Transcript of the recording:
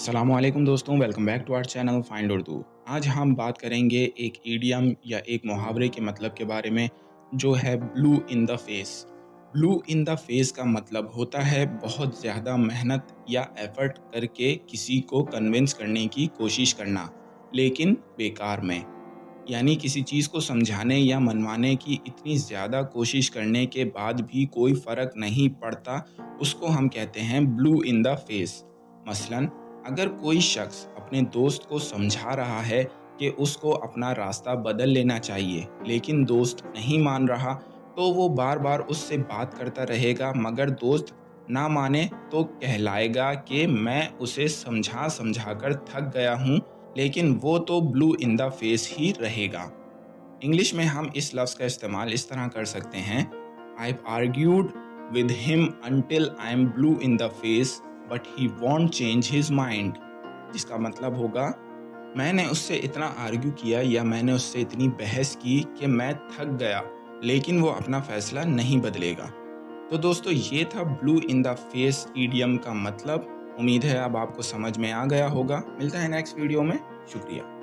अस्सलामुअलैकुम दोस्तों, welcome back to our channel find Urdu. आज हम बात करेंगे एक इडियम या एक मुहावरे के मतलब के बारे में, जो है blue in the face. Blue in the face का मतलब होता है बहुत ज़्यादा मेहनत या एफर्ट करके किसी को कन्विंस करने की कोशिश करना, लेकिन बेकार में। यानी किसी चीज़ को समझाने या मनवाने की इतनी ज़्यादा कोशिश करने के बाद भी कोई फ़र्क नहीं पड़ता, उसको हम कहते हैं ब्लू इन द फेस। मसलन, अगर कोई शख्स अपने दोस्त को समझा रहा है कि उसको अपना रास्ता बदल लेना चाहिए, लेकिन दोस्त नहीं मान रहा, तो वो बार-बार उससे बात करता रहेगा, मगर दोस्त ना माने तो कहलाएगा कि मैं उसे समझा-समझा कर थक गया हूँ, लेकिन वो तो ब्लू इन द फेस ही रहेगा। इंग्लिश में हम इस लफ्ज़ का इस्तेमाल इस तरह कर सकते हैं, I argued with him until I am blue in the face but he won't change his mind. जिसका मतलब होगा, मैंने उससे इतना आर्ग्यू किया या मैंने उससे इतनी बहस की कि मैं थक गया, लेकिन वो अपना फैसला नहीं बदलेगा। तो दोस्तों, ये था blue in the face idiom का मतलब। उम्मीद है अब आपको समझ में आ गया होगा। मिलता है नेक्स्ट वीडियो में। शुक्रिया।